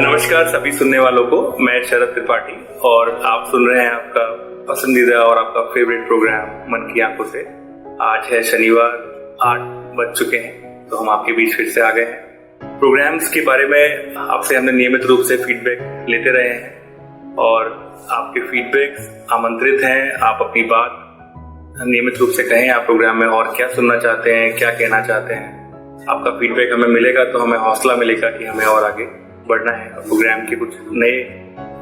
नमस्कार सभी सुनने वालों को। मैं शरद त्रिपाठी और आप सुन रहे हैं आपका पसंदीदा और आपका फेवरेट प्रोग्राम मन की आंखों से। आज है शनिवार, 8 बज चुके हैं, तो हम आपके बीच फिर से आ गए हैं। प्रोग्राम्स के बारे में आपसे हमने नियमित रूप से फीडबैक लेते रहे हैं और आपके फीडबैक्स आमंत्रित हैं। आप अपनी बात नियमित रूप से कहें, आप प्रोग्राम में और क्या सुनना चाहते हैं, क्या कहना चाहते हैं। आपका फीडबैक हमें मिलेगा तो हमें हौसला मिलेगा कि हमें और आगे बढ़ना है और प्रोग्राम की कुछ नए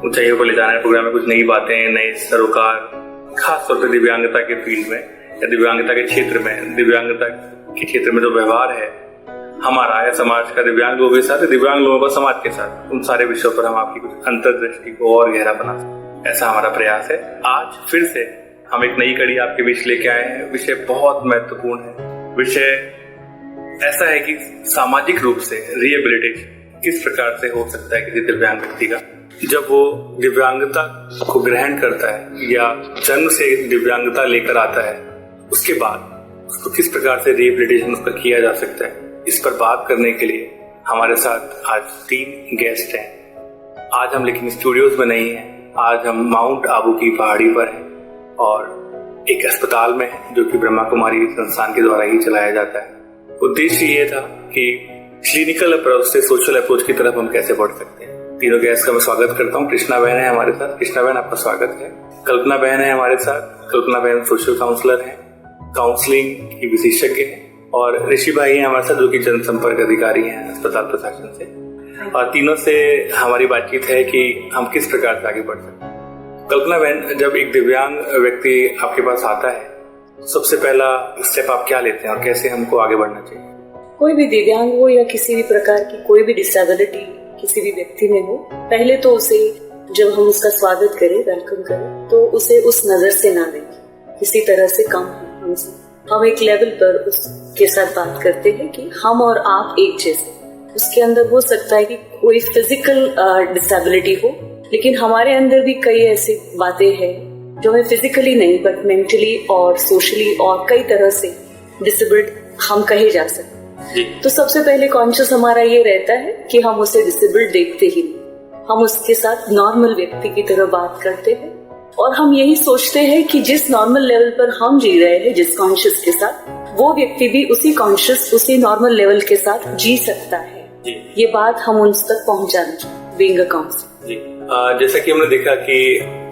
ऊंचाइयों को ले जाना है। प्रोग्राम में कुछ नई बातें, नए सरोकार, खास तौर पर दिव्यांगता के फील्ड में या दिव्यांगता के क्षेत्र में, दिव्यांगता के क्षेत्र में जो व्यवहार है हमारा या समाज का दिव्यांग लोगों के साथ, दिव्यांग लोगों का समाज के साथ, उन सारे विषयों पर हम आपकी कुछ अंतर्दृष्टि को और गहरा बना सकें, ऐसा हमारा प्रयास है। आज फिर से हम एक नई कड़ी आपके बीच लेके आए हैं। विषय बहुत महत्वपूर्ण है। विषय ऐसा है कि सामाजिक रूप से रिहेबिलिटेशन किस प्रकार से हो सकता है किसी दिव्यांग व्यक्ति का, जब वो दिव्यांगता को ग्रहण करता है या जन्म से दिव्यांगता लेकर आता है, उसके बाद उसको किस प्रकार से रिहेबिलिटेशन उसका किया जा सकता है। इस पर बात करने के लिए हमारे साथ आज 3 गेस्ट हैं। आज हम लेकिन स्टूडियोज में नहीं हैं, आज हम माउंट आबू की पहाड़ी पर हैं और एक अस्पताल में है जो कि ब्रह्मा कुमारी संस्थान के द्वारा ही चलाया जाता है। उद्देश्य ये था कि क्लिनिकल अप्रोच से सोशल अप्रोच की तरफ हम कैसे बढ़ सकते हैं। तीनों गेस्ट का मैं स्वागत करता हूँ। कृष्णा बहन है हमारे साथ। कृष्णा बहन, आपका स्वागत है। कल्पना बहन है हमारे साथ। कल्पना बहन सोशल काउंसलर है, काउंसलिंग की विशेषज्ञ है। और ऋषि भाई है हमारे साथ जो कि जनसंपर्क अधिकारी हैं अस्पताल प्रशासन से। और तीनों से हमारी बातचीत है कि हम किस प्रकार से आगे बढ़ सकते हैं। कल्पना बहन, जब एक दिव्यांग व्यक्ति आपके पास आता है, सबसे पहला स्टेप आप क्या लेते हैं और कैसे हमको आगे बढ़ना चाहिए? कोई भी दिव्यांग हो या किसी भी प्रकार की कोई भी डिसेबिलिटी किसी भी व्यक्ति में हो, पहले तो उसे जब हम उसका स्वागत करें, वेलकम करें, तो उसे उस नजर से ना देखें किसी तरह से कम है हमसे। हम एक लेवल पर उसके साथ बात करते हैं कि हम और आप एक जैसे। उसके अंदर हो सकता है कि कोई फिजिकल डिसेबिलिटी हो, लेकिन हमारे अंदर भी कई ऐसी बातें हैं जो हमें फिजिकली नहीं बट मेंटली और सोशली और कई तरह से डिसेबल्ड हम कहे जा सकते हैं। तो सबसे पहले कॉन्शियस हमारा ये रहता है कि हम उसे डिसेबल्ड देखते ही नहीं, हम उसके साथ नॉर्मल व्यक्ति की तरह बात करते हैं और हम यही सोचते हैं कि जिस नॉर्मल लेवल पर हम जी रहे हैं, जिस कॉन्शियस के साथ, वो व्यक्ति भी उसी कॉन्शियस, उसी नॉर्मल लेवल के साथ जी सकता है। ये बात हम उन तक पहुंचाना चाहिए बीइंग अ काउंसलर। जैसा कि हमने देखा कि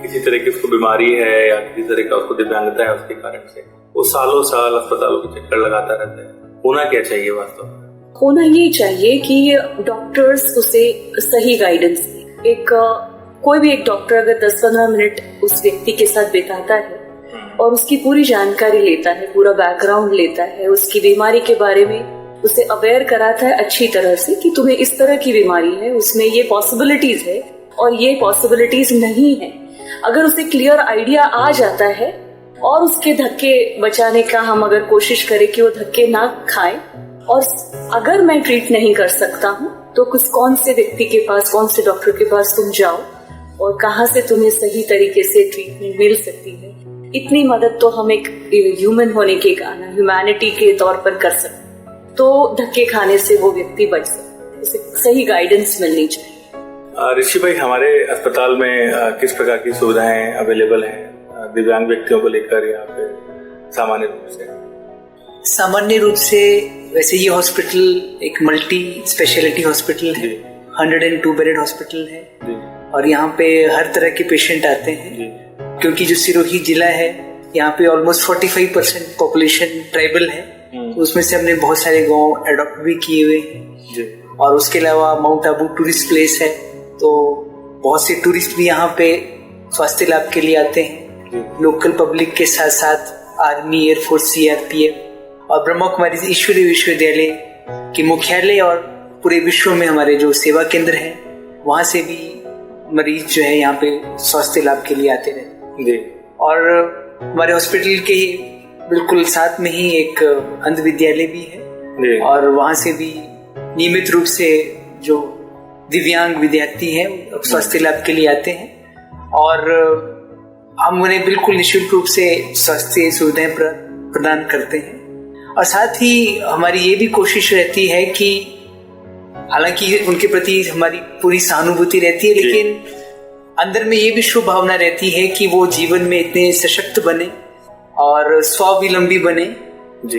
किसी तरह की उसको बीमारी है या किसी तरह का उसको दिव्यांगता है, उसके कारण से वो सालों साल अस्पतालों के चक्कर लगाता रहता है। होना क्या चाहिए वास्तव में? होना ये चाहिए कि डॉक्टर्स उसे सही गाइडेंस दें। कोई भी एक डॉक्टर अगर 10-15 मिनट उस व्यक्ति के साथ बिताता है और उसकी पूरी जानकारी लेता है, पूरा बैकग्राउंड लेता है, उसकी बीमारी के बारे में उसे अवेयर कराता है अच्छी तरह से कि तुम्हें इस तरह की बीमारी है, उसमें ये पॉसिबिलिटीज है और ये पॉसिबिलिटीज नहीं है। अगर उसे क्लियर आइडिया आ जाता है और उसके धक्के बचाने का हम अगर कोशिश करें कि वो धक्के ना खाए, और अगर मैं ट्रीट नहीं कर सकता हूँ तो कौन से व्यक्ति के पास, कौन से डॉक्टर के पास तुम जाओ और कहाँ से तुम्हें सही तरीके से ट्रीटमेंट मिल सकती है, इतनी मदद तो हम एक ह्यूमन होने के कारण, ह्यूमैनिटी के तौर पर कर सकते, तो धक्के खाने से वो व्यक्ति बच सकता, उसे सही गाइडेंस मिलनी चाहिए। ऋषि भाई, हमारे अस्पताल में किस प्रकार की सुविधाएं अवेलेबल हैं दिव्यांग व्यक्तियों को लेकर या फिर सामान्य रूप से? सामान्य रूप से वैसे ये हॉस्पिटल एक मल्टी स्पेशलिटी हॉस्पिटल है, 102 बेडेड हॉस्पिटल है और यहाँ पे हर तरह के पेशेंट आते हैं। क्योंकि जो सिरोही जिला है, यहाँ पे ऑलमोस्ट 45% पॉपुलेशन ट्राइबल है, तो उसमें से हमने बहुत सारे गांव एडॉप्ट भी किए हुए हैं। और उसके अलावा माउंट आबू टूरिस्ट प्लेस है, तो बहुत से टूरिस्ट भी यहाँ पे स्वास्थ्य लाभ के लिए आते हैं। लोकल पब्लिक के साथ साथ आर्मी, एयरफोर्स, सीआरपीएफ और ब्रह्मा कुमारी ईश्वरीय विश्वविद्यालय के मुख्यालय और पूरे विश्व में हमारे जो सेवा केंद्र हैं, वहाँ से भी मरीज जो है यहाँ पे स्वास्थ्य लाभ के लिए आते रहते हैं। और हमारे हॉस्पिटल के बिल्कुल साथ में ही एक अंध विद्यालय भी है और वहाँ से भी नियमित रूप से जो दिव्यांग विद्यार्थी हैं स्वास्थ्य लाभ के लिए आते हैं और हम उन्हें बिल्कुल निःशुल्क रूप से स्वास्थ्य सुविधाएं प्रदान करते हैं। और साथ ही हमारी ये भी कोशिश रहती है कि हालांकि उनके प्रति हमारी पूरी सहानुभूति रहती है, लेकिन अंदर में ये भी शुभ भावना रहती है कि वो जीवन में इतने सशक्त बने और स्वावलंबी बने जी,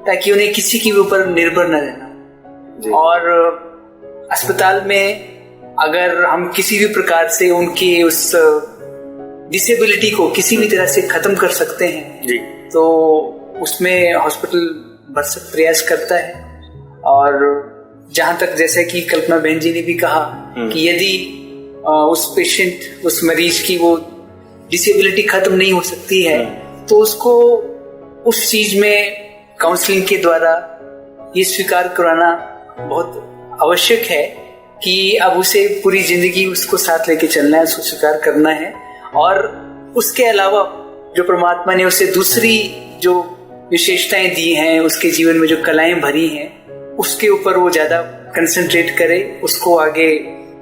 ताकि उन्हें किसी के ऊपर निर्भर न रहना। और अस्पताल में अगर हम किसी भी प्रकार से उनके उस डिसेबिलिटी को किसी भी तरह से खत्म कर सकते हैं जी, तो उसमें हॉस्पिटल भरसक प्रयास करता है। और जहां तक जैसा कि कल्पना बहन जी ने भी कहा कि यदि उस पेशेंट, उस मरीज की वो डिसेबिलिटी खत्म नहीं हो सकती है तो उसको उस चीज में काउंसलिंग के द्वारा ये स्वीकार कराना बहुत आवश्यक है कि अब उसे पूरी जिंदगी उसको साथ लेके चलना है, उसको स्वीकार करना है। और उसके अलावा जो परमात्मा ने उसे दूसरी जो विशेषताएं दी हैं, उसके जीवन में जो कलाएं भरी हैं, उसके ऊपर वो ज्यादा कंसंट्रेट करे, उसको आगे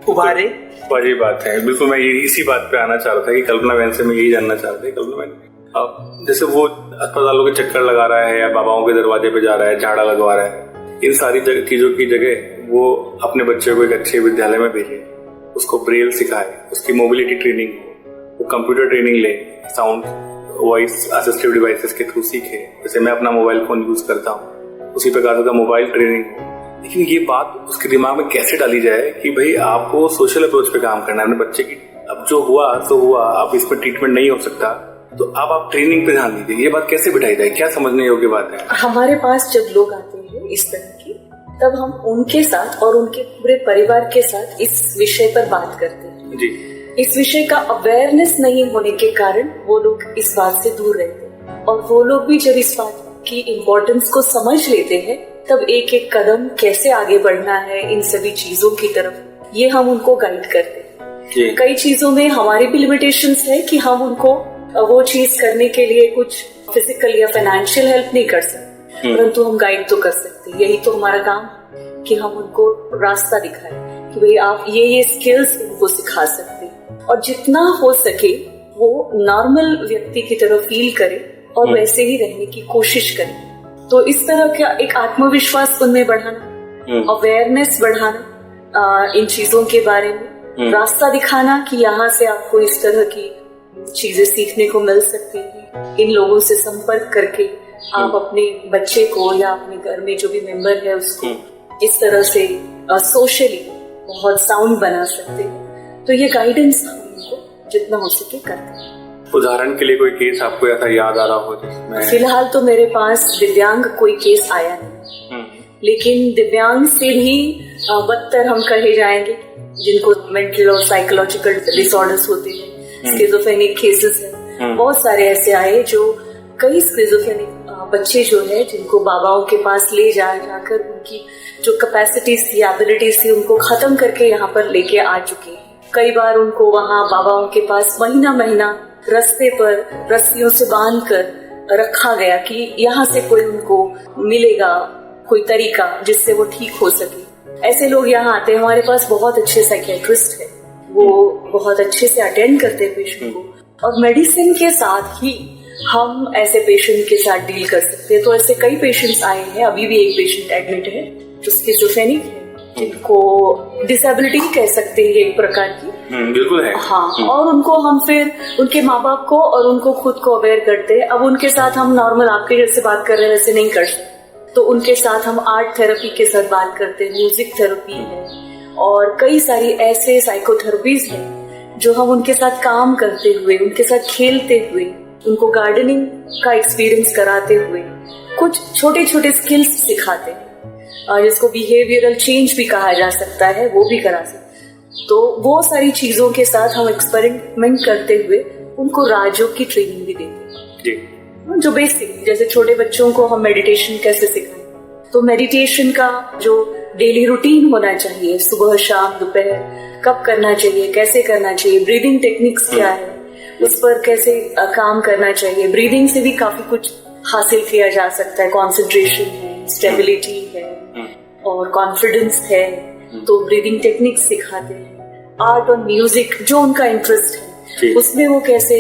उभारे। वही बात है, बिल्कुल। मैं इसी बात पे आना चाह रहा था कि कल्पना बहन से मैं यही जानना चाह रहा था। कल्पना बहन, अब जैसे वो अस्पतालों के चक्कर लगा रहा है या बाबाओं के दरवाजे पे जा रहा है, झाड़ा लगवा रहा है, इन सारी चीजों की जगह वो अपने बच्चे को एक अच्छे विद्यालय में भेजे, उसको ब्रेल सिखाए, उसकी मोबिलिटी ट्रेनिंग हो, वो कंप्यूटर ट्रेनिंग ले, साउंड वॉइस असिस्टिव डिवाइसेस के थ्रू सीखे। जैसे मैं अपना मोबाइल फोन यूज करता हूँ, उसी प्रकार का मोबाइल ट्रेनिंग हो। लेकिन ये बात उसके दिमाग में कैसे डाली जाए कि भाई आपको सोशल अप्रोच पे काम करना है अपने बच्चे की। अब जो हुआ सो हुआ, अब इस पर ट्रीटमेंट नहीं हो सकता, तो अब आप ट्रेनिंग पे ध्यान दीजिए। ये बात कैसे बिठाई जाए, क्या समझने योग्य बात है? हमारे पास जब लोग आते हैं इस तरह की, तब हम उनके साथ और उनके पूरे परिवार के साथ इस विषय पर बात करते हैं जी। इस विषय का अवेयरनेस नहीं होने के कारण वो लोग इस बात से दूर रहते हैं। और वो लोग भी जब इस बात की इम्पोर्टेंस को समझ लेते हैं, तब एक एक कदम कैसे आगे बढ़ना है इन सभी चीजों की तरफ, ये हम उनको गाइड करते हैं। कई चीजों में हमारी भी लिमिटेशंस है कि हम उनको वो चीज करने के लिए कुछ फिजिकल या फाइनेंशियल हेल्प नहीं कर सकते, परंतु हम गाइड तो कर सकते हैं। यही तो हमारा काम है कि हम उनको रास्ता दिखाएं कि भाई आप ये स्किल्स उनको सिखा सकते हैं, और जितना हो सके वो नॉर्मल व्यक्ति की तरह फील करे और वैसे ही रहने की कोशिश करें। तो इस तरह का एक आत्मविश्वास उनमें बढ़ाना, अवेयरनेस बढ़ाना इन चीजों के बारे में, रास्ता दिखाना कि यहाँ से आपको इस तरह की चीजें सीखने को मिल सकती है। इन लोगों से संपर्क करके आप अपने बच्चे को या अपने घर में जो भी मेंबर है उसको इस तरह से सोशली बहुत साउंड बना सकते हैं। तो ये गाइडेंस हम उनको जितना हो सके करते हैं। उदाहरण के लिए कोई केस आपको ऐसा याद आ रहा हो जिसमें? फिलहाल तो मेरे पास दिव्यांग कोई केस आया नहीं, लेकिन दिव्यांग से भी बदतर हम कहे जाएंगे, जिनको मेंटल और साइकोलॉजिकल डिसऑर्डर्स होते हैं, स्किज़ोफ्रेनिक केसेस हैं, बहुत सारे ऐसे आए जो कई स्किज़ोफ्रेनिक बच्चे जो है जिनको बाबाओं के पास ले जाकर उनकी जो कैपेसिटीज थी, एबिलिटीज थी, उनको खत्म करके यहाँ पर लेके आ चुके हैं। कई बार उनको वहाँ बाबाओं के पास महीना महीना रास्ते पर रस्सियों से बांध कर रखा गया कि यहाँ से कोई उनको मिलेगा कोई तरीका जिससे वो ठीक हो सके। ऐसे लोग यहाँ आते हैं। हमारे पास बहुत अच्छे साइकियाट्रिस्ट है, वो बहुत अच्छे से अटेंड करते हैं पेशेंट को, और मेडिसिन के साथ ही हम ऐसे पेशेंट के साथ डील कर सकते हैं। तो ऐसे कई पेशेंट्स आए हैं, अभी भी एक पेशेंट एडमिट है जो स्किज़ोफ्रेनिक है, जिनको डिसेबिलिटी कह सकते हैं एक प्रकार की, बिल्कुल है। हाँ, और उनको हम फिर उनके माँ बाप को और उनको खुद को अवेयर करते हैं। अब उनके साथ हम नॉर्मल आपके जैसे बात कर रहे हैं वैसे नहीं कर सकते, तो उनके साथ हम आर्ट थेरेपी के साथ बात करते हैं, म्यूजिक थेरेपी है, और कई सारी ऐसे साइकोथेरेपीज हैं जो हम उनके साथ काम करते हुए, उनके साथ खेलते हुए, उनको गार्डनिंग का एक्सपीरियंस कराते हुए कुछ छोटे छोटे स्किल्स सिखाते हैं, जिसको बिहेवियरल चेंज भी कहा जा सकता है, वो भी करा सकते हैं। तो वो सारी चीजों के साथ हम एक्सपेरिमेंट करते हुए उनको राजयोग की ट्रेनिंग भी देते हैं, जो बेसिक, जैसे छोटे बच्चों को हम मेडिटेशन कैसे सिखाएं, तो मेडिटेशन का जो डेली रूटीन होना चाहिए, सुबह शाम दोपहर कब करना चाहिए, कैसे करना चाहिए, ब्रीदिंग टेक्निक्स क्या है, उस पर कैसे काम करना चाहिए। ब्रीदिंग से भी काफी कुछ हासिल किया जा सकता है, कॉन्सेंट्रेशन है, स्टेबिलिटी है और कॉन्फिडेंस है, तो ब्रीदिंग टेक्निक्स सिखाते हैं। आर्ट और म्यूजिक जो उनका इंटरेस्ट है उसमें वो कैसे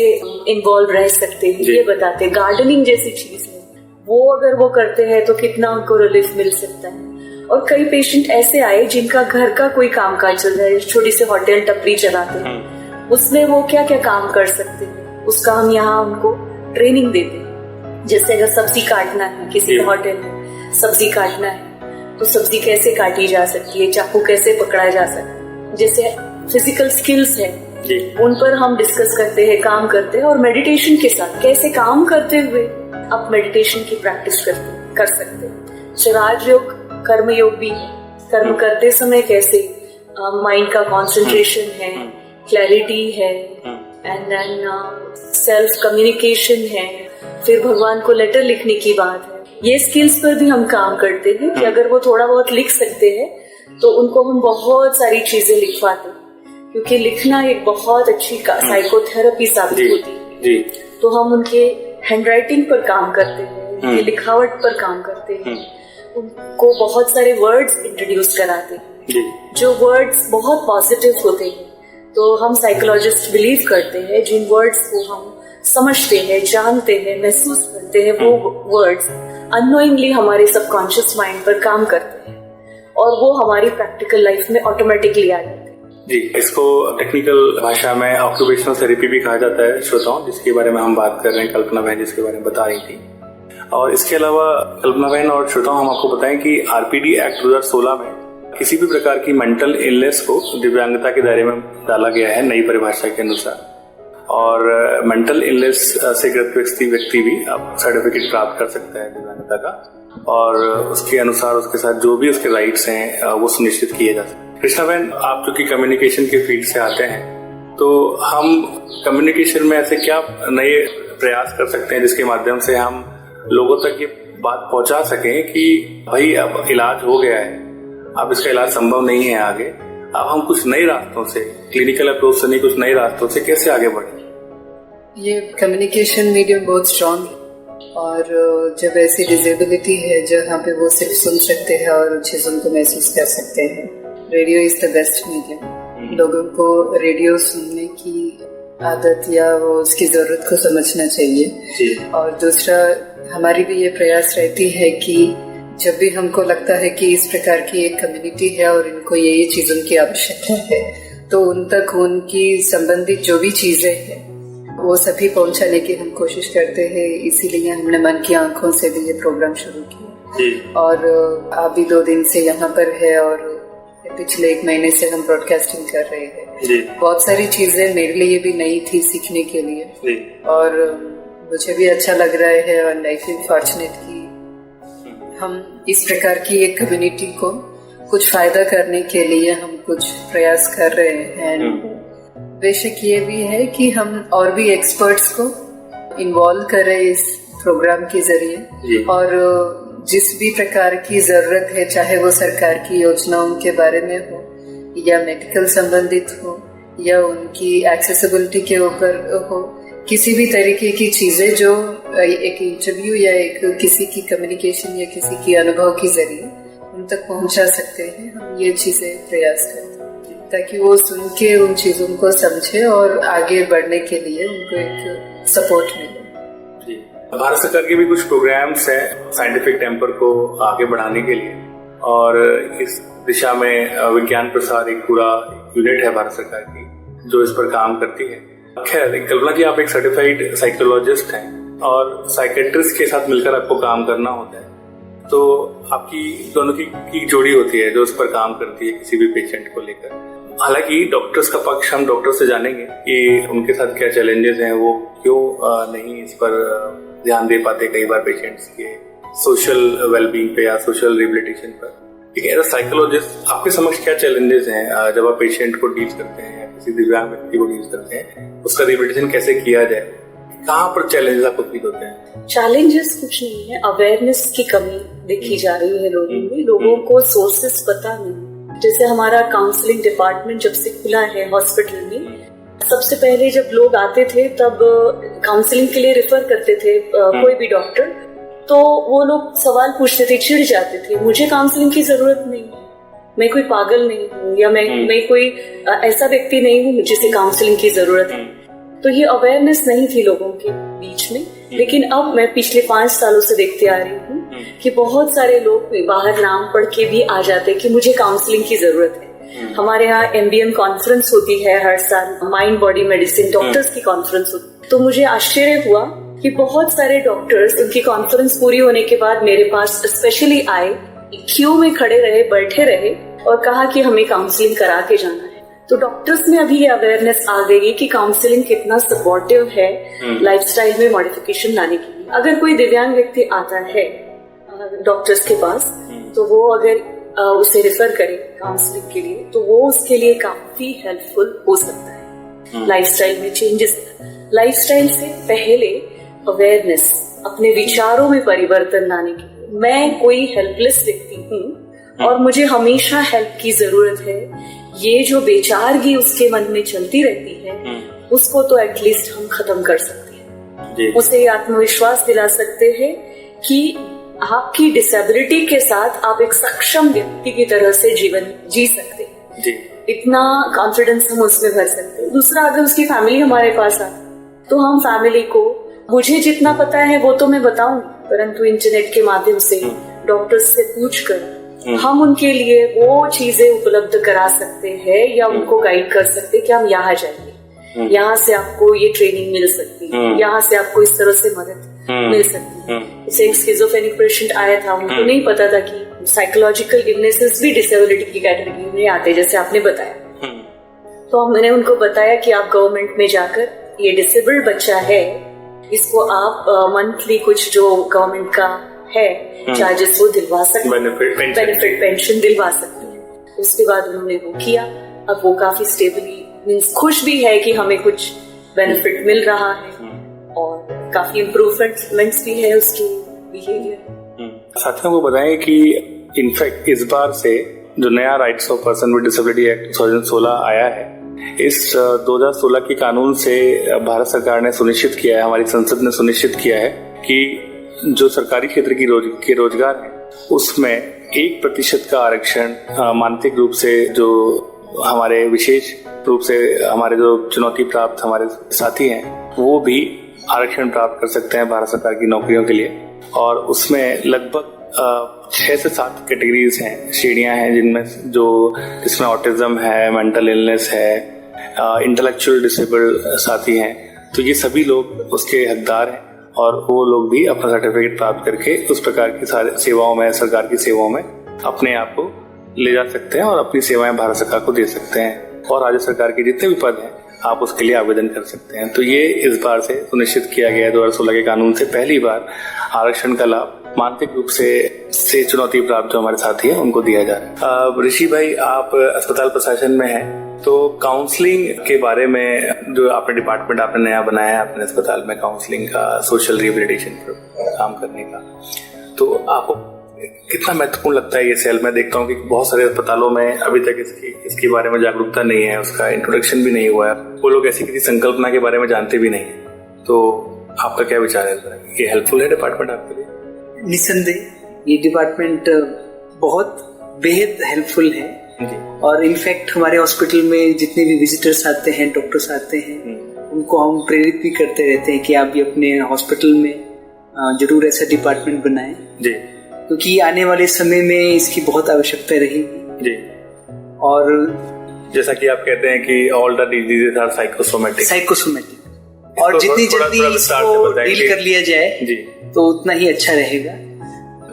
इन्वॉल्व रह सकते हैं ये बताते हैं। गार्डनिंग जैसी चीज है वो अगर वो करते हैं तो कितना उनको रिलीफ मिल सकता है। और कई पेशेंट ऐसे आए जिनका घर का कोई काम काज चल रहा है, छोटी सी होटल टपरी चलाते हैं, उसमें वो क्या क्या काम कर सकते हैं उसका हम यहाँ उनको ट्रेनिंग देते हैं। जैसे अगर सब्जी काटना है, किसी होटल में सब्जी काटना है तो सब्जी कैसे काटी जा सकती है, चाकू कैसे पकड़ा जा सकता है, जैसे फिजिकल स्किल्स है उन पर हम डिस्कस करते हैं, काम करते हैं। और मेडिटेशन के साथ कैसे काम करते हुए आप मेडिटेशन की प्रैक्टिस कर सकते हैं। राजयोग कर्म योग भी है, कर्म करते समय कैसे माइंड का कंसंट्रेशन है, क्लैरिटी है, एंड देन सेल्फ कम्युनिकेशन है, फिर भगवान को लेटर लिखने की बात है। ये स्किल्स पर भी हम काम करते हैं कि अगर वो थोड़ा बहुत लिख सकते हैं तो उनको हम बहुत सारी चीजें लिखवाते हैं, क्योंकि लिखना एक बहुत अच्छी साइकोथेरेपी साबित होती है। तो हम उनके हैंडराइटिंग पर काम करते हैं, उनकी लिखावट पर काम करते हैं, उनको बहुत सारे वर्ड्स इंट्रोड्यूस कराते हैं जो वर्ड्स बहुत पॉजिटिव होते हैं। तो हम साइकोलॉजिस्ट बिलीव करते हैं जिन वर्ड्स को हम समझते हैं, जानते हैं, महसूस करते हैं, वो वर्ड्स अननोइंगली हमारे सबकॉन्शियस माइंड पर काम करते हैं और वो हमारी प्रैक्टिकल लाइफ में ऑटोमेटिकली आ जाते हैं। जी, इसको टेक्निकल भाषा में ऑक्यूपेशनल थेरेपी भी कहा जाता है श्रोताओं, जिसके बारे में हम बात कर रहे हैं। कल्पना बहन जिसके बारे में बता रही थी। और इसके अलावा कल्पना बहन और श्रोताओं, हम आपको बताएं कि आरपीडी एक्ट 2016 में किसी भी प्रकार की मेंटल इलनेस को दिव्यांगता के दायरे में डाला गया है नई परिभाषा के अनुसार। और मेंटल इलनेस से ग्रस्त व्यक्ति भी अब सर्टिफिकेट प्राप्त कर सकता है दिव्यांगता का, और उसके अनुसार उसके साथ जो भी उसके राइट्स हैं वो सुनिश्चित किए जा सकते हैं। कृष्णा बहन, आप जो कि कम्युनिकेशन के फील्ड से आते हैं, तो हम कम्युनिकेशन में ऐसे क्या नए प्रयास कर सकते हैं जिसके माध्यम से हम लोगों तक ये बात पहुंचा सकें कि भाई अब इलाज हो गया है, अब इसका इलाज संभव नहीं है आगे, अब हम कुछ नए रास्तों से, क्लिनिकल अप्रोच से नहीं, कुछ नए रास्तों से कैसे आगे बढ़े? ये कम्युनिकेशन मीडियम बहुत स्ट्रांग है, और जब ऐसी डिसेबिलिटी है जहाँ पे वो सिर्फ सुन सकते हैं और चीज़ों को महसूस कर सकते हैं, radio is the best medium. लोगों को रेडियो सुनने की आदत या वो उसकी जरूरत को समझना चाहिए। और दूसरा, हमारी भी ये प्रयास रहती है कि जब भी हमको लगता है कि इस प्रकार की एक कम्युनिटी है और इनको ये चीज़ों की आवश्यकता है, तो उन तक उनकी संबंधित जो भी चीज़ें हैं वो सभी पहुंचाने की हम कोशिश करते हैं। इसीलिए हमने मन की आंखों से भी ये प्रोग्राम शुरू किया, और आप भी 2 दिन से यहाँ पर है और पिछले 1 महीने से हम ब्रॉडकास्टिंग कर रहे हैं। बहुत सारी चीजें मेरे लिए भी नई थी सीखने के लिए, और मुझे भी अच्छा लग रहा है। और आई फील फॉर्चुनेट कि हम इस प्रकार की एक कम्युनिटी को कुछ फायदा करने के लिए हम कुछ प्रयास कर रहे हैं। बेशक ये भी है कि हम और भी एक्सपर्ट्स को इन्वॉल्व करें इस प्रोग्राम के जरिए, और जिस भी प्रकार की जरूरत है, चाहे वो सरकार की योजनाओं के बारे में हो या मेडिकल संबंधित हो या उनकी एक्सेसिबिलिटी के ऊपर हो, किसी भी तरीके की चीजें जो एक इंटरव्यू या एक किसी की कम्युनिकेशन या किसी की अनुभव के जरिए उन तक पहुंचा सकते हैं, हम ये चीजें प्रयास करते हैं ताकि वो सुन के उन चीजों को समझे और आगे बढ़ने के लिए उनको एक सपोर्ट मिले। भारत सरकार के भी कुछ प्रोग्राम्स हैं साइंटिफिक टेम्पर को आगे बढ़ाने के लिए, और इस दिशा में विज्ञान प्रसार एक पूरा यूनिट है भारत सरकार की जो इस पर काम करती है। खैर, कल्पना जी, आप एक सर्टिफाइड साइकोलॉजिस्ट हैं और साइकेट्रिस्ट के साथ मिलकर आपको काम करना होता है, तो आपकी दोनों की जोड़ी होती है जो इस पर काम करती है किसी भी पेशेंट को लेकर। हालांकि डॉक्टर्स का पक्ष हम डॉक्टर से जानेंगे कि उनके साथ क्या चैलेंजेस हैं, वो क्यों नहीं इस पर ध्यान दे पाते कई बार पेशेंट्स के सोशल वेलबींग पे या सोशल रिहेबिलिटेशन पर। लेकिन एज अ साइकोलॉजिस्ट आपके समक्ष क्या चैलेंजेस हैं जब आप पेशेंट को डील करते हैं या किसी दिव्यांग व्यक्ति को डील करते हैं, उसका रिहेबिलिटेशन कैसे किया जाए, कहाँ पर चैलेंजेस आपको फील होते हैं? चैलेंजेस कुछ नहीं है, अवेयरनेस की कमी देखी जा रही है लोगों में, लोगों को सोर्सेस पता नहीं। जैसे हमारा काउंसलिंग डिपार्टमेंट जब से खुला है हॉस्पिटल में, सबसे पहले जब लोग आते थे तब काउंसलिंग के लिए रेफर करते थे कोई भी डॉक्टर, तो वो लोग सवाल पूछते थे, चिढ़ जाते थे, मुझे काउंसलिंग की जरूरत नहीं, मैं कोई पागल नहीं हूँ या मैं कोई ऐसा व्यक्ति नहीं हूँ जिसे काउंसलिंग की जरूरत है। तो ये अवेयरनेस नहीं थी लोगों के बीच में। लेकिन अब मैं पिछले 5 सालों से देखते आ रही हूँ कि बहुत सारे लोग बाहर नाम पढ़ के भी आ जाते हैं कि मुझे काउंसलिंग की जरूरत है। हमारे यहाँ MBM कॉन्फ्रेंस होती है हर साल, माइंड बॉडी मेडिसिन डॉक्टर्स की कॉन्फ्रेंस होती है। तो मुझे आश्चर्य हुआ कि बहुत सारे डॉक्टर्स उनकी कॉन्फ्रेंस पूरी होने के बाद मेरे पास स्पेशली आए, क्यू में खड़े रहे, बैठे रहे और कहा कि हमें काउंसलिंग करा के जाना है। तो डॉक्टर्स में अभी ये अवेयरनेस आ गई कि काउंसलिंग कितना सपोर्टिव है लाइफस्टाइल में मॉडिफिकेशन लाने के लिए। अगर कोई दिव्यांग व्यक्ति आता है डॉक्टर्स के पास, तो वो अगर उसे रेफर करे काउंसलिंग के लिए, तो वो उसके लिए काफी हेल्पफुल हो सकता है लाइफस्टाइल में चेंजेस। लाइफस्टाइल से पहले अवेयरनेस, अपने विचारों में परिवर्तन लाने के लिए। मैं कोई हेल्पलेस व्यक्ति हूँ और मुझे हमेशा हेल्प की जरूरत है, ये जो बेचारगी उसके मन में चलती रहती है, उसको तो एटलीस्ट हम खत्म कर सकते हैं। उसे आत्मविश्वास दिला सकते हैं कि आपकी डिसेबिलिटी के साथ आप एक सक्षम व्यक्ति की तरह से जीवन जी सकते हैं। इतना कॉन्फिडेंस हम उसमें भर सकते हैं। दूसरा, अगर उसकी फैमिली हमारे पास आती तो हम फैमिली को, मुझे जितना पता है वो तो मैं बताऊंगी, परंतु इंटरनेट के माध्यम से डॉक्टर्स से पूछकर हम उनके लिए वो चीजें उपलब्ध करा सकते हैं या उनको गाइड कर सकते हैं कि हम यहाँ जाइए, यहाँ से आपको ये ट्रेनिंग मिल सकती है, यहाँ से आपको इस तरह से मदद मिल सकती है। जैसे एक स्किज़ोफ्रेनिक पेशेंट आया था, उनको नहीं पता था कि साइकोलॉजिकल इलनेसेस भी डिसेबिलिटी की कैटेगरी में आते, जैसे आपने बताया। तो मैंने उनको बताया कि आप गवर्नमेंट में जाकर, ये डिसेबल्ड बच्चा है, इसको आप मंथली कुछ जो गवर्नमेंट का है चार्जेस वो दिलवा सकते हैं, बेनिफिट पेंशन दिलवा सकते हैं। उसके बाद उन्होंने वो किया। अब वो काफी स्टेबली, मींस खुश भी है कि हमें कुछ बेनिफिट मिल रहा है और काफी इम्प्रूवमेंट्स भी है उसकी बिहेवियर। साथियों को बताएं कि इनफैक्ट इस बार से जो नया rights of person with disability act 2016 आया है, इस 2016 के कानून से भारत सरकार ने सुनिश्चित किया है, हमारी संसद ने सुनिश्चित किया है कि जो सरकारी क्षेत्र के रोजगार है उसमें 1% का आरक्षण मानसिक रूप से, जो हमारे विशेष रूप से हमारे जो चुनौती प्राप्त हमारे साथी हैं, वो भी आरक्षण प्राप्त कर सकते हैं भारत सरकार की नौकरियों के लिए। और उसमें लगभग 6 से 7 कैटेगरीज हैं, श्रेणियां हैं, जिसमें ऑटिज्म है, मेंटल इलनेस है, इंटेलेक्चुअल डिसेबल्ड साथी हैं। तो ये सभी लोग उसके हकदार हैं और वो लोग भी अपना सर्टिफिकेट प्राप्त करके उस प्रकार की सारी सेवाओं में, सरकार की सेवाओं में अपने आप को ले जा सकते हैं और अपनी सेवाएं भारत सरकार को दे सकते हैं। और राज्य सरकार के जितने भी पद हैं आप उसके लिए आवेदन कर सकते हैं। तो ये इस बार से सुनिश्चित किया गया है, 2016 के कानून से पहली बार आरक्षण का लाभ मानसिक रूप से चुनौती प्राप्त जो हमारे साथी हैं उनको दिया जा रहा है। ऋषि भाई, आप अस्पताल प्रशासन में हैं, तो काउंसलिंग के बारे में जो आपने डिपार्टमेंट आपने नया बनाया है अपने अस्पताल में, काउंसलिंग का, सोशल रिहेबिलिटेशन पर काम करने का, तो आपको कितना महत्वपूर्ण लगता है ये सेल? मैं देखता हूँ कि बहुत सारे अस्पतालों में अभी तक इसके बारे में जागरूकता नहीं है, उसका इंट्रोडक्शन भी नहीं हुआ है, वो लोग ऐसी किसी संकल्पना के बारे में जानते भी नहीं है। तो आपका क्या विचार है? ये हेल्पफुल है डिपार्टमेंट आपके लिए? निसंदेह ये डिपार्टमेंट बहुत बेहद हेल्पफुल है जी। और इनफैक्ट हमारे हॉस्पिटल में जितने भी विजिटर्स आते हैं, डॉक्टर्स आते हैं, उनको हम प्रेरित भी करते रहते हैं कि आप भी अपने हॉस्पिटल में जरूर ऐसा डिपार्टमेंट बनाएं जी, क्योंकि आने वाले समय में इसकी बहुत आवश्यकता रहेगी जी। और जैसा कि आप कहते हैं कि all the diseases are psychosomatic, और जितनी जल्दी इसको डील कर लिया जाए जी, तो उतना ही अच्छा रहेगा।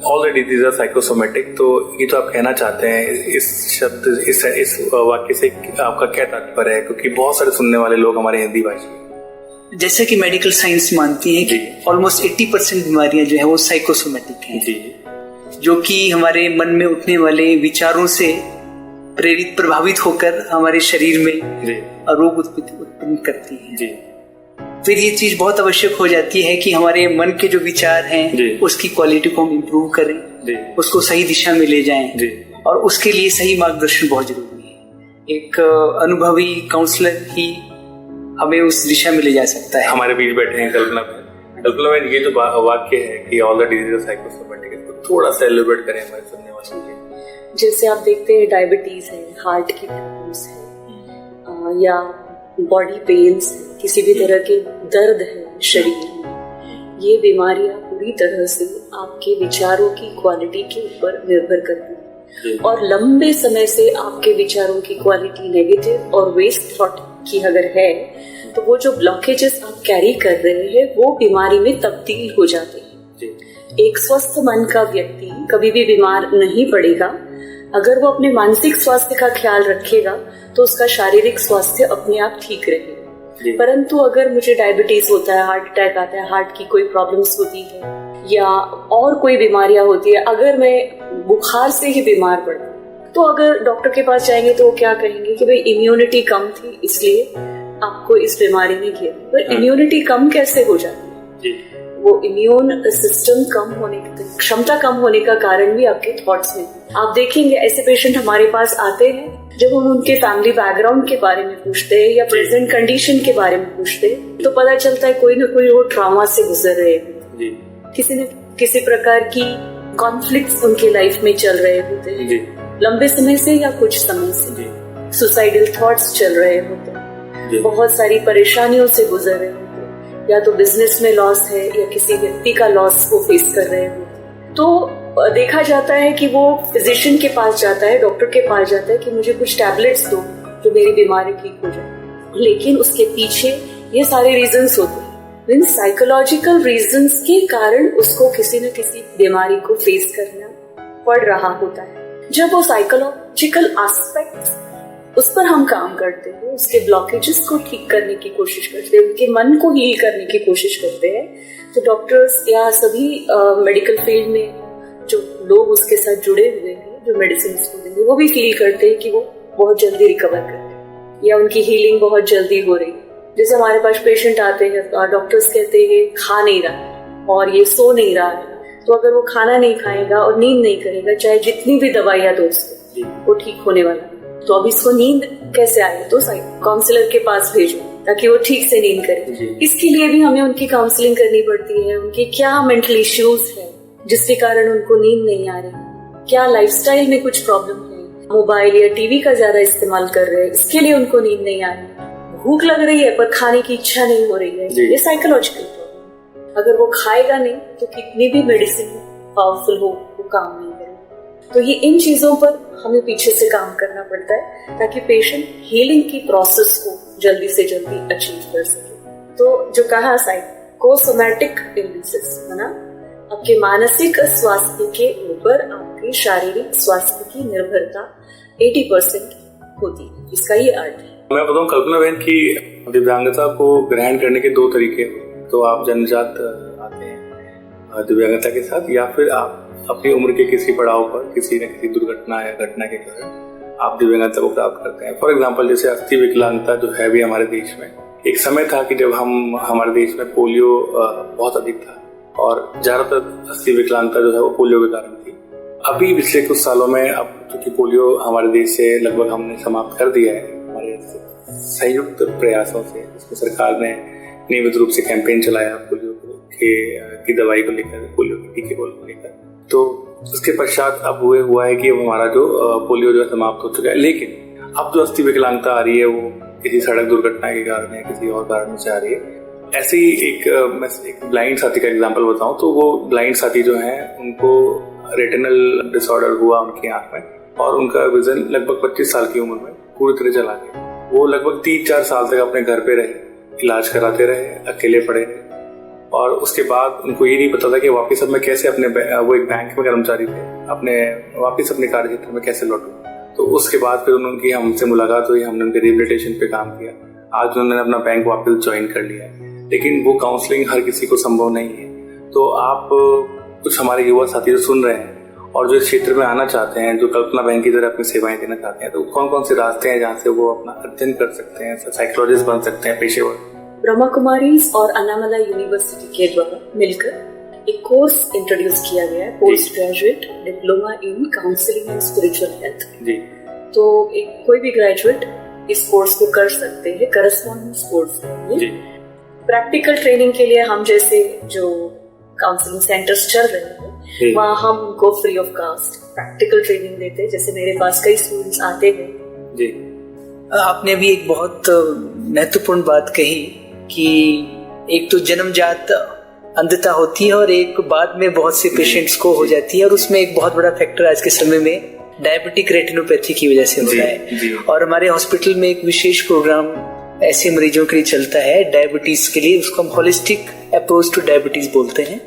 All the disease are psychosomatic, तो ये तो आप कहना चाहते हैं, इस शब्द इस वाक्य से आपका क्या तात्पर्य है? क्योंकि बहुत सारे सुनने वाले लोग हमारे हिंदी भाषी, जैसे कि मेडिकल साइंस मानती है कि ऑलमोस्ट 80% बीमारियां जो है वो साइकोसोमैटिक हैं जी, जो कि हमारे मन में उठने वाले विचारों से प्रेरित, प्रभावित होकर हमारे शरीर में रोग उत्पन्न करती है जी। फिर ये चीज बहुत आवश्यक हो जाती है कि हमारे मन के जो विचार हैं उसकी क्वालिटी को हम इम्प्रूव करें, उसको सही दिशा में ले जाएं, और उसके लिए सही मार्गदर्शन बहुत जरूरी है। एक अनुभवी काउंसलर ही हमें उस दिशा में ले जा सकता है। हमारे बीच बैठे हैं कल्पना में ये जो वाक्य है कि all the disease are psychosomatic, इसको थोड़ा सा एलिब्रेट करें हमारे सुनने वालों के लिए। जैसे आप देखते हैं डायबिटीज है, हार्ट की प्रॉब्लम्स है, या बॉडी पेन्स, किसी भी तरह के दर्द है शरीर में, ये बीमारियां पूरी तरह से आपके विचारों की क्वालिटी के ऊपर निर्भर करती है और लंबे समय से आपके विचारों की क्वालिटी नेगेटिव और वेस्ट थॉट की अगर है तो वो जो ब्लॉकेजेस आप कैरी कर रहे हैं वो बीमारी में तब्दील हो जाते हैं। एक स्वस्थ मन का व्यक्ति कभी भी बीमार नहीं पड़ेगा अगर वो अपने मानसिक स्वास्थ्य का ख्याल रखेगा तो उसका शारीरिक स्वास्थ्य अपने आप ठीक रहेगा। परंतु अगर मुझे डायबिटीज होता है, हार्ट अटैक आता है, हार्ट की कोई प्रॉब्लम्स होती है या और कोई बीमारियां होती है, अगर मैं बुखार से ही बीमार पड़ा तो अगर डॉक्टर के पास जाएंगे तो वो क्या कहेंगे कि भाई इम्यूनिटी कम थी इसलिए आपको इस बीमारी ने घेरा। पर इम्यूनिटी कम कैसे हो जाती है? वो इम्यून सिस्टम कम होने की क्षमता कम होने का कारण भी आपके थॉट्स में। आप देखेंगे ऐसे पेशेंट हमारे पास आते हैं जब हम उनके फैमिली बैकग्राउंड के बारे में पूछते हैं या प्रेजेंट कंडीशन के बारे में पूछते हैं तो पता चलता है कोई ना कोई वो ट्रॉमा से गुजर रहे हैं, किसी न किसी प्रकार की कॉन्फ्लिक्ट्स उनके लाइफ में चल रहे होते हैं लंबे समय से या कुछ समय से, सुसाइडल थॉट्स चल रहे होते हैं, बहुत सारी परेशानियों से गुजर रहे होते हैं, या तो बिजनेस में लॉस है या किसी व्यक्ति का लॉस वो फेस कर रहे होते। तो देखा जाता है कि वो फिजिशियन के पास जाता है, डॉक्टर के पास जाता है कि मुझे कुछ टैबलेट्स दो जो मेरी बीमारी ठीक हो जाए, लेकिन उसके पीछे ये सारे रीजंस होते हैं। साइकोलॉजिकल रीजंस के कारण उसको किसी न किसी बीमारी को फेस करना पड़ रहा होता है। जब वो साइकोलॉजिकल एस्पेक्ट उस पर हम काम करते हैं, उसके ब्लॉकेजेस को ठीक करने की कोशिश करते हैं, उनके मन को हील करने की कोशिश करते हैं, तो डॉक्टर्स या सभी मेडिकल फील्ड में जो लोग उसके साथ जुड़े हुए हैं, जो मेडिसिन स्टूडेंट हैं, वो भी फील करते हैं कि वो बहुत जल्दी रिकवर कर रहे हैं या उनकी हीलिंग बहुत जल्दी हो रही है। जैसे हमारे पास पेशेंट आते हैं, डॉक्टर्स कहते हैं खा नहीं रहा और ये सो नहीं रहा है, तो अगर वो खाना नहीं खाएगा और नींद नहीं करेगा, चाहे जितनी भी दवाइयां दो उसको, वो ठीक होने वाला। तो अब इसको नींद कैसे आए, तो काउंसलर के पास भेजो ताकि वो ठीक से नींद करे। इसके लिए भी हमें उनकी काउंसलिंग करनी पड़ती है, उनके क्या मेंटल इश्यूज है जिसके कारण उनको नींद नहीं आ रही, क्या लाइफस्टाइल में कुछ प्रॉब्लम है, मोबाइल या टीवी का ज्यादा इस्तेमाल कर रहे हैं, इसके लिए उनको नींद नहीं आ रही, भूख लग रही है पर खाने की इच्छा नहीं हो रही है, ये साइकोलॉजिकल प्रॉब्लम। अगर वो खाएगा नहीं तो कितनी भी मेडिसिन पावरफुल हो वो काम नहीं करेगा। तो ये इन चीजों पर हमें पीछे से काम करना पड़ता है ताकि पेशेंट हीलिंग की प्रोसेस को जल्दी से जल्दी अचीव कर सके। तो जो कहा साइकोसोमैटिक इलनेसेस है ना, आपके मानसिक स्वास्थ्य के ऊपर आपके शारीरिक स्वास्थ्य की निर्भरता 80% होती है, इसका ये अर्थ है। मैं बताऊं कल्पना बहन की दिव्यांगता को ग्रहण करने के दो तरीके। तो आप जन्मजात आते हैं दिव्यांगता के साथ, या फिर आप अपनी उम्र के किसी पड़ाव पर किसी न किसी दुर्घटना या घटना के कारण आप दिव्यांगता को प्राप्त करते हैं। फॉर एग्जाम्पल जैसे अस्थि विकलांगता जो है भी हमारे देश में, एक समय था कि जब हमारे देश में पोलियो बहुत अधिक था और ज्यादातर अस्थि विकलांगता जो है वो पोलियो के कारण थी। अभी पिछले कुछ सालों में अब क्योंकि पोलियो हमारे देश से लगभग हमने समाप्त कर दिया है हमारे संयुक्त प्रयासों से, इसमें सरकार ने नियमित रूप से कैंपेन चलाया पोलियो की दवाई को लेकर, पोलियो के टीके को लेकर। तो उसके पश्चात अब हुआ है कि अब हमारा जो पोलियो जो है समाप्त हो चुका है। लेकिन अब जो अस्थि विकलांगता आ रही है वो किसी सड़क दुर्घटना के कारण या किसी और कारण से आ रही है। ऐसे ही मैं एक ब्लाइंड साथी का एग्जांपल बताऊं तो वो ब्लाइंड साथी जो है उनको रेटिनल डिसऑर्डर हुआ उनकी आंख में और उनका विजन लगभग 25 साल की उम्र में पूरी तरह चला गया। वो लगभग 3-4 साल तक अपने घर पे रहे, इलाज कराते रहे, अकेले पड़े रहे और उसके बाद उनको ये नहीं पता था कि वापस अब मैं कैसे वो एक बैंक में कर्मचारी थे, वापस अपने कार्य क्षेत्र में कैसे लौटूं। तो उसके बाद फिर उनकी हमसे मुलाकात हुई, हमने उनके रिहेबिलिटेशन पे काम किया। आज उन्होंने अपना बैंक वापस ज्वाइन कर लिया है, लेकिन वो काउंसलिंग हर किसी को संभव नहीं है। तो आप कुछ हमारे युवा साथी जो सुन रहे हैं और जो इस क्षेत्र में आना चाहते हैं, जो कल्पना बहन की तरह अपनी सेवाएं देना चाहते हैं, तो कौन कौन से रास्ते हैं जहाँ से वो अपना अध्ययन कर सकते हैं, साइकोलॉजिस्ट बन सकते हैं पेशेवर? ब्रह्मा कुमारीज और अन्नामला यूनिवर्सिटी के द्वारा मिलकर एक कोर्स इंट्रोड्यूस किया गया है, post graduate diploma in counselling and spiritual health. जी। तो कोई भी ग्रेजुएट इस कोर्स को कर सकते हैं, करस्पॉन्डेंस कोर्स है। प्रैक्टिकल ट्रेनिंग के लिए हम जैसे जो काउंसलिंग सेंटर्स चल रहे हैं वहाँ हम उनको free of cost practical training देते हैं। जैसे मेरे पास कई स्टूडेंट्स आते हैं। जी, आपने भी एक बहुत महत्वपूर्ण बात कही कि एक तो जन्मजात अंधता होती है और एक बाद में बहुत से पेशेंट्स को हो जाती है, और उसमें एक बहुत बड़ा फैक्टर आज के समय में डायबिटिक रेटिनोपैथी की वजह से हो रहा है। और हमारे हॉस्पिटल में एक विशेष प्रोग्राम ऐसे मरीजों के लिए चलता है डायबिटीज के लिए, उसको हम होलिस्टिक अप्रोच टू डायबिटीज बोलते हैं।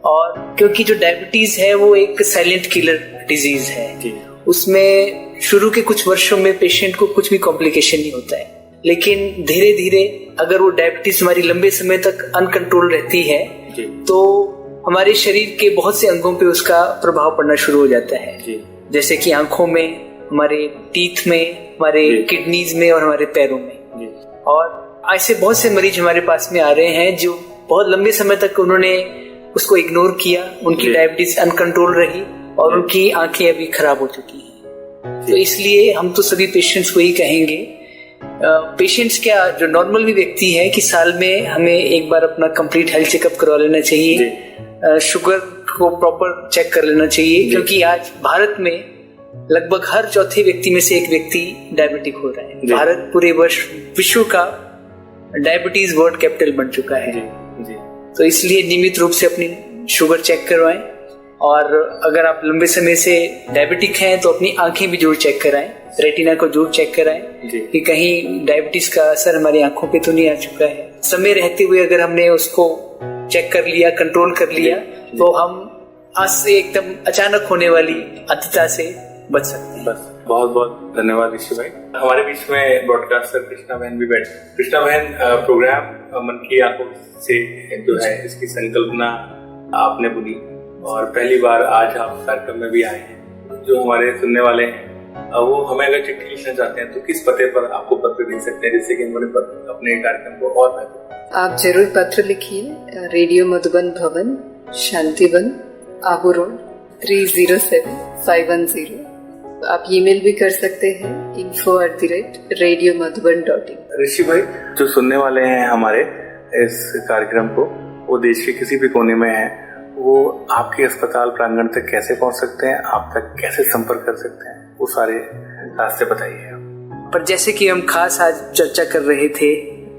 और क्योंकि जो डायबिटीज है वो एक साइलेंट किलर डिजीज है, उसमें शुरू के कुछ वर्षों में पेशेंट को कुछ भी कॉम्प्लिकेशन नहीं होता है, लेकिन धीरे धीरे अगर वो डायबिटीज हमारी लंबे समय तक अनकंट्रोल रहती है तो हमारे शरीर के बहुत से अंगों पे उसका प्रभाव पड़ना शुरू हो जाता है, जैसे कि आंखों में, हमारे टीथ में, हमारे किडनीज में और हमारे पैरों में। और ऐसे बहुत से मरीज हमारे पास में आ रहे हैं जो बहुत लंबे समय तक उन्होंने उसको इग्नोर किया, उनकी डायबिटीज अनकंट्रोल रही और उनकी आंखें अभी खराब हो चुकी हैं। तो इसलिए हम तो सभी पेशेंट्स को ही कहेंगे, पेशेंट्स क्या जो नॉर्मल भी व्यक्ति है, कि साल में हमें एक बार अपना कंप्लीट हेल्थ चेकअप करवा लेना चाहिए, शुगर को प्रॉपर चेक कर लेना चाहिए, क्योंकि आज भारत में लगभग हर चौथे व्यक्ति में से एक व्यक्ति डायबिटिक हो रहा है। भारत पूरे विश्व का डायबिटीज वर्ल्ड कैपिटल बन चुका है। तो इसलिए नियमित रूप से अपनी शुगर चेक करवाएं, और अगर आप लंबे समय से डायबिटिक हैं तो अपनी आंखें भी जरूर चेक कराएं, रेटिना को जरूर चेक कराएं कि कहीं डायबिटीज का असर हमारी आंखों पे तो नहीं आ चुका है। समय रहते हुए अगर हमने उसको चेक कर लिया, कंट्रोल कर लिया, तो हम आज से एकदम अचानक होने वाली अंधता से बच सकते हैं। बस बहुत बहुत धन्यवाद ऋषि भाई। हमारे बीच में ब्रॉडकास्टर कृष्णा बहन भी बैठी। कृष्णा बहन, प्रोग्राम मन की आंखों से जो है इसकी संकल्पना आपने बुनी और पहली बार आज आप कार्यक्रम में भी आए हैं। जो हमारे सुनने वाले हैं वो हमें अगर चिट्ठी लिखना चाहते हैं तो किस पते पर आपको पत्र भेज सकते हैं, जिससे कि हमारे अपने कार्यक्रम को और बेहतर। आप जरूर पत्र लिखिए, रेडियो मधुबन भवन, शांतिवन, आबू रोड, 307510। आप ईमेल भी कर सकते हैं info@radiomadhuban.in। ऋषि भाई, जो सुनने वाले हैं हमारे इस कार्यक्रम को, वो देश के किसी भी कोने में है, वो आपके अस्पताल प्रांगण तक कैसे पहुंच सकते हैं, आप तक कैसे संपर्क कर सकते हैं, वो सारे रास्ते बताइए। पर जैसे कि हम खास आज चर्चा कर रहे थे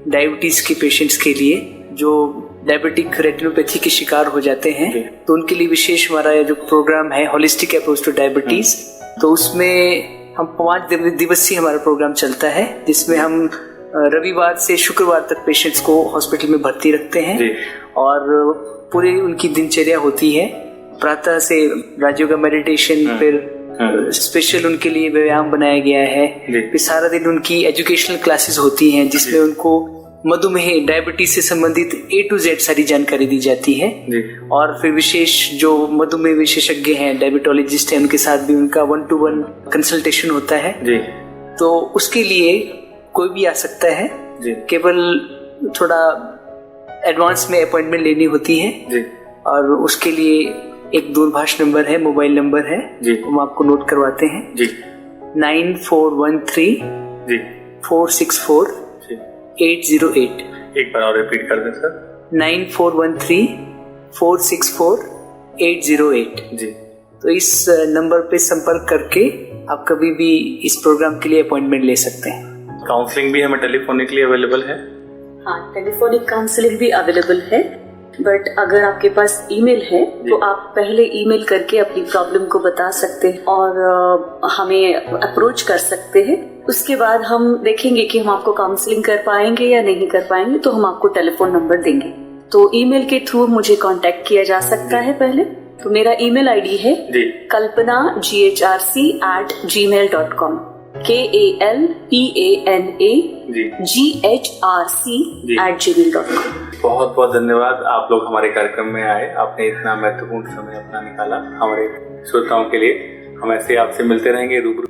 डायबिटीज के पेशेंट्स के लिए जो डायबिटिक रेटिनोपैथी के शिकार हो जाते हैं, तो उनके लिए विशेष हमारा जो प्रोग्राम है होलिस्टिक अप्रोच टू डायबिटीज, तो उसमें हम 5 दिवसीय हमारा प्रोग्राम चलता है, जिसमें हम रविवार से शुक्रवार तक पेशेंट्स को हॉस्पिटल में भर्ती रखते हैं और पूरी उनकी दिनचर्या होती है। प्रातः से राजयोग मेडिटेशन, फिर स्पेशल उनके लिए व्यायाम बनाया गया है, फिर सारा दिन उनकी एजुकेशनल क्लासेस होती हैं जिसमें उनको मधुमेह डायबिटीज से संबंधित A to Z सारी जानकारी दी जाती है। और फिर विशेष जो मधुमेह विशेषज्ञ हैं, डायबिटोलॉजिस्ट हैं, उनके साथ भी उनका 1-to-1 कंसल्टेशन होता है। तो उसके लिए कोई भी आ सकता है, केवल थोड़ा एडवांस में अपॉइंटमेंट लेनी होती है और उसके लिए एक दूरभाष नंबर है, मोबाइल नंबर है, हम आपको नोट करवाते हैं। 9413-464-808। एक बार और रिपीट कर दें सर। 9413-464-808। तो इस नंबर पे संपर्क करके आप कभी भी इस प्रोग्राम के लिए अपॉइंटमेंट ले सकते हैं। काउंसलिंग भी हमें टेलीफोनिकली अवेलेबल है? हाँ, टेलीफोनिक काउंसलिंग भी अवेलेबल है, बट अगर आपके पास ईमेल है तो आप पहले ईमेल करके अपनी प्रॉब्लम को बता सकते हैं और हमें अप्रोच कर सकते हैं। उसके बाद हम देखेंगे कि हम आपको काउंसलिंग कर पाएंगे या नहीं कर पाएंगे, तो हम आपको टेलीफोन नंबर देंगे। तो ईमेल के थ्रू मुझे कांटेक्ट किया जा सकता है पहले। तो मेरा ईमेल आईडी है kalpanagrc@gmail.com, KALPANAGHRC@gmail.com। बहुत बहुत धन्यवाद, आप लोग हमारे कार्यक्रम में आए, आपने इतना महत्वपूर्ण समय अपना निकाला हमारे श्रोताओं के लिए। हम ऐसे आपसे मिलते रहेंगे रूबरू।